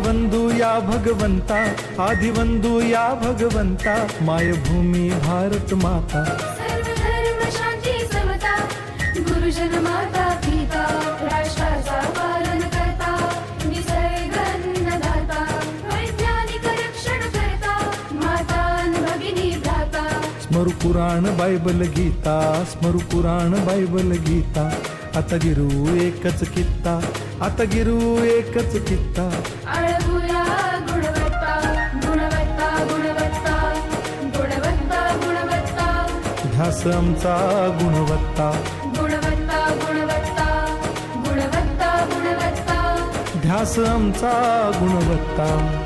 आदिवंदू या भगवंता, आदिवंदू या भगवंता, मायभूमी भारत माता. सर्व धर्म शांती समता, गुरुजन माता पिता, राष्ट्राचा पालन करता, निसर्ग अन्नदाता, वैज्ञानिक रक्षण करता, माता भगिनी भ्राता. स्मरू पुराण बायबल गीता, स्मरू पुराण बायबल गीता. आता गिरू एकच कित्ता, आता गिरू एकच कित्ता. आळवूया गुणवत्ता, गुणवत्ता, गुणवत्ता, गुणवत्ता, गुणवत्ता. ध्यास आमचा गुणवत्ता, गुणवत्ता, गुणवत्ता, गुणवत्ता, गुणवत्ता. ध्यास आमचा गुणवत्ता.